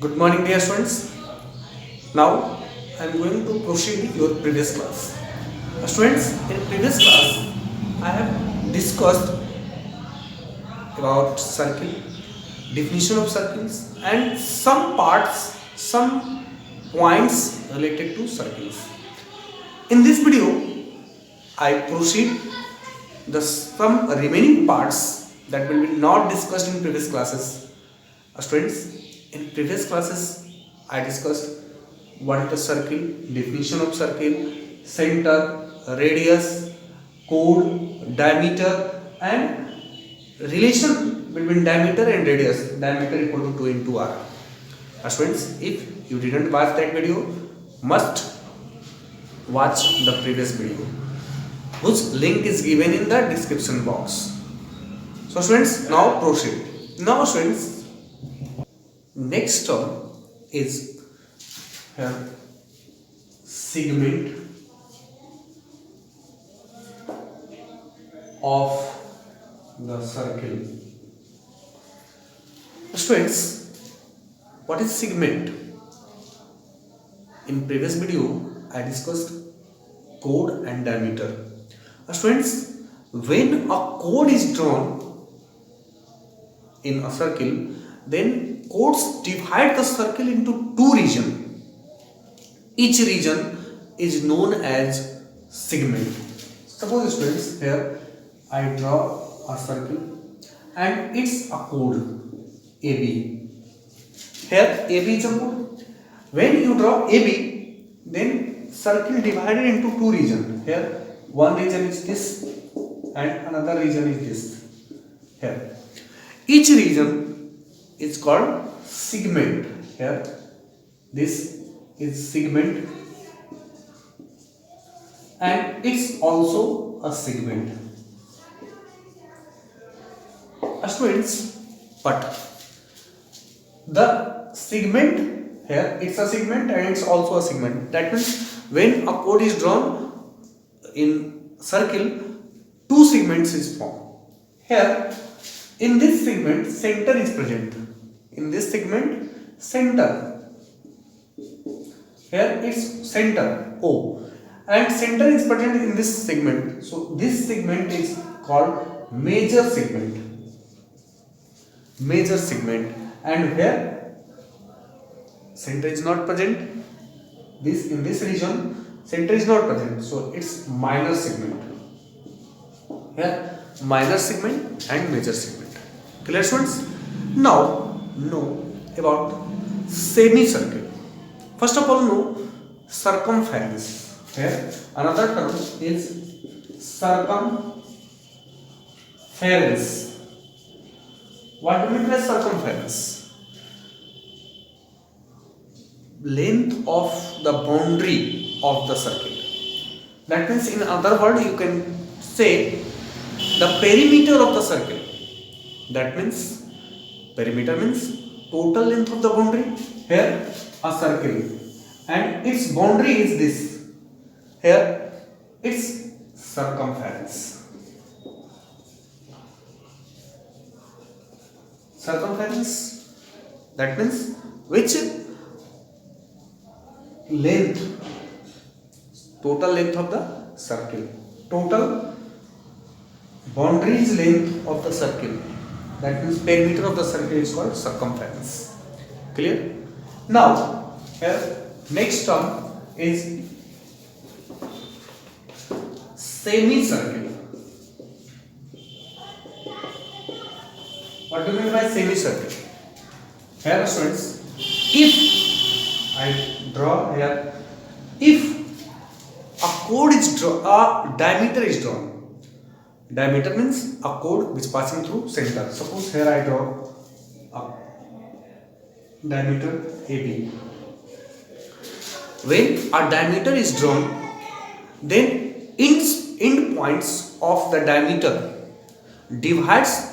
Good morning, dear students. Now I am going to proceed your previous class. Students, in previous class I have discussed about circle, definition of circles, and some points related to circles. In this video, I proceed the some remaining parts that will be not discussed in previous classes. Students, in previous classes I discussed what is the circle, definition of circle, center, radius, chord, diameter, and relation between diameter and radius. Diameter equal to 2 into r. Students, if you didn't watch that video, must watch the previous video, whose link is given in the description box. So students, now proceed. Now students, next term is segment of the circle. Students, what is segment? In previous video, I discussed chord and diameter. Students, when a chord is drawn in a circle, then chords divide the circle into two regions. Each region is known as segment. Suppose students, here I draw a circle and it's a chord AB. Here AB is a chord. When you draw AB, then circle divided into two regions. Here one region is this and another region is this. Here each region is called segment. Here this is segment and it's also a segment. Students, but the segment, here it's a segment and it's also a segment. That means when a chord is drawn in circle, two segments is formed. Here in this segment, center is present. In this segment, center. Here it's center O, and center is present in this segment. So this segment is called major segment. Major segment. And here center is not present. This in this region, center is not present. So it's minor segment. Here minor segment and major segment. Clear students? Now know about semicircle. First of all, know circumference. Here another term is circumference. What do you mean by circumference? Length of the boundary of the circle. That means, in other words, you can say the perimeter of the circle. That means perimeter means total length of the boundary. Here a circle and its boundary is this. Here its circumference. Circumference, that means which length, total length of the circle, total boundaries length of the circle. That means perimeter of the circle is called circumference. Clear? Now here next term is semicircle. What do you mean by semicircle? Here students, if I draw here, if a chord is drawn, a diameter is drawn. Diameter means a chord which passing through center. Suppose here I draw a diameter AB. When a diameter is drawn, then end points of the diameter divides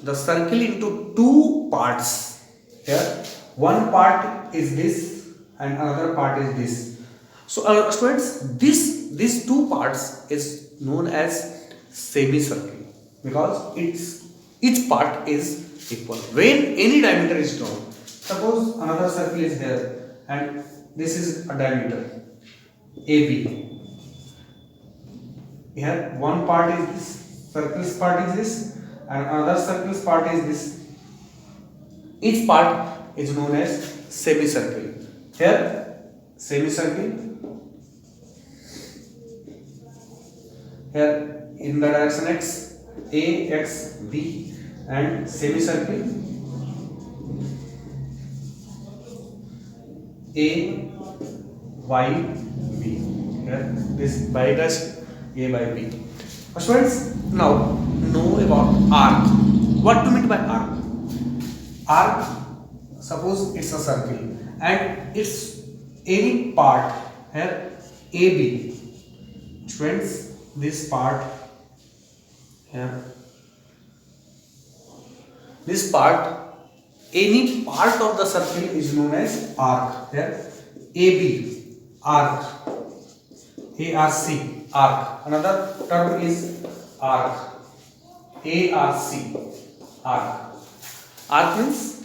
the circle into two parts. Here one part is this and another part is this. So students, these two parts is known as semicircle because each part is equal. When any diameter is drawn, Suppose another circle is here and this is a diameter AB. Here one part is this, circle's part is this, and another circle's part is this. Each part is known as semicircle. Here semicircle, here in the direction x, a, x, b, and semicircle a, y, b. Here this by dash a by b. Students, now know about arc. What do you mean by arc? Arc, suppose it's a circle and it's any part here AB. Students, this part here, this part, any part of the circle is known as arc. Here AB, arc, ARC, arc. Another term is arc, ARC, arc. Arc means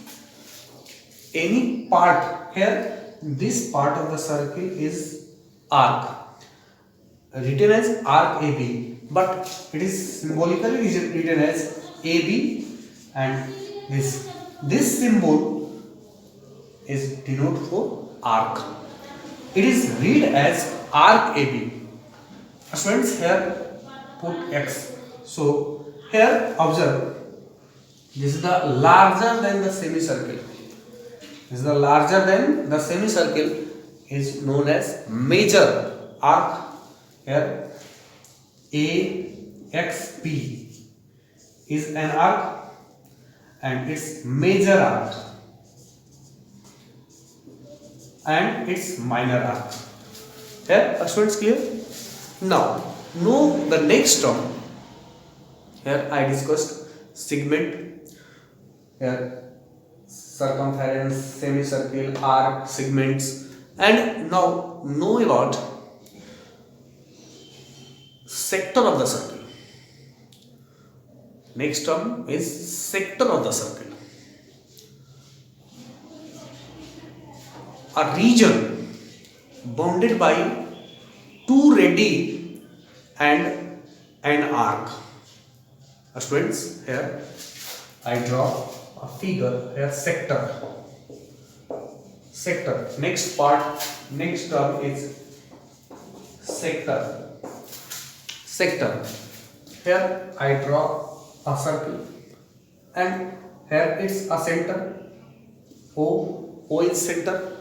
any part. Here this part of the circle is arc, written as arc AB, but it is symbolically written as AB, and this symbol is denoted for arc. It is read as arc AB. Students, here put x. So here observe, this is the larger than the semicircle. This is the larger than the semicircle is known as major arc. Here AXP is an arc and its major arc and its minor arc. Here, students, clear? Now know the next term. Here I discussed segment. Here circumference, semicircle, arc, segments, and now know about sector of the circle. Next term is sector of the circle. A region bounded by two radii and an arc. Students, here I draw a figure. Here sector. Sector. Next part, next term is sector. Sector. Here I draw a circle and here it's a center. O is center,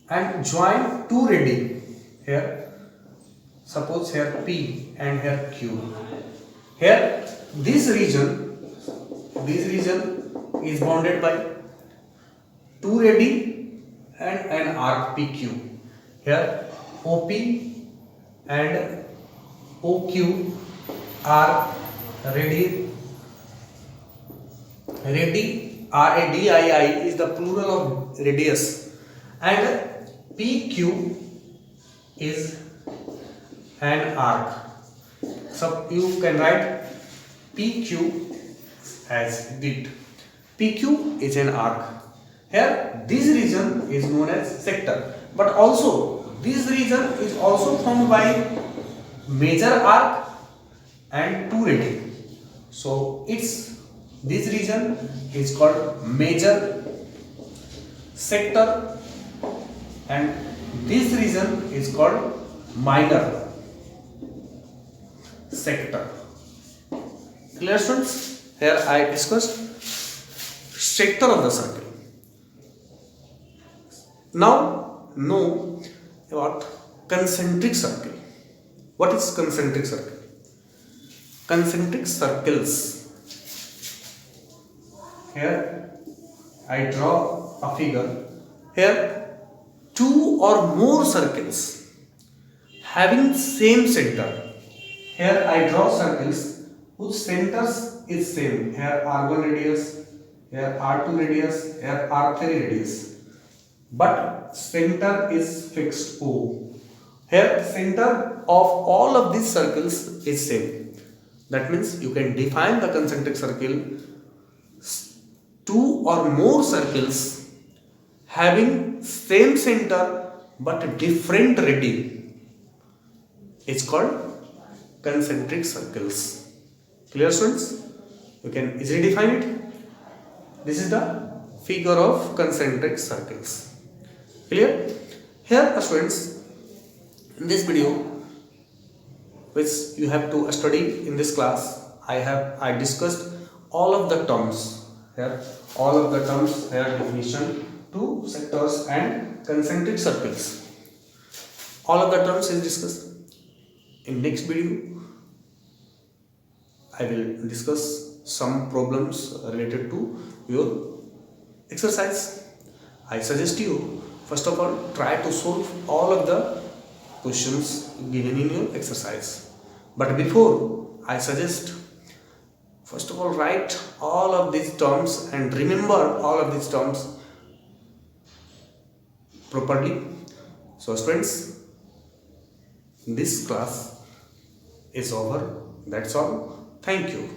and join two radii. Here suppose here P and here Q. Here this region is bounded by two radii and an arc PQ. Here OP and OQ are radii. Radii is the plural of radius, and PQ is an arc. So you can write PQ as did. PQ is an arc. Here this region is known as sector, but also this region is also formed by major arc and two radii. So this region is called major sector and this region is called minor sector. Clear, students? Here I discussed sector of the circle. Now know about concentric circle. What is concentric circle? Concentric circles. Here I draw a figure. Here two or more circles having same center. Here I draw circles whose centers is same. Here R1 radius, here R2 radius, here R3 radius, but center is fixed O. Here center of all of these circles is same. That means you can define the concentric circle. Two or more circles having same center but different rating is called concentric circles. Clear, students? You can easily define it. This is the figure of concentric circles. Clear? Here, students, in this video which you have to study in this class, I discussed all of the terms here, all of the terms here, definition, two sectors and concentric circles. All of the terms is discussed. In next video, I will discuss some problems related to your exercise. I suggest you, first of all, try to solve all of the questions given in your exercise. But before, I suggest, first of all, write all of these terms and remember all of these terms properly. So students, this class is over. That's all. Thank you.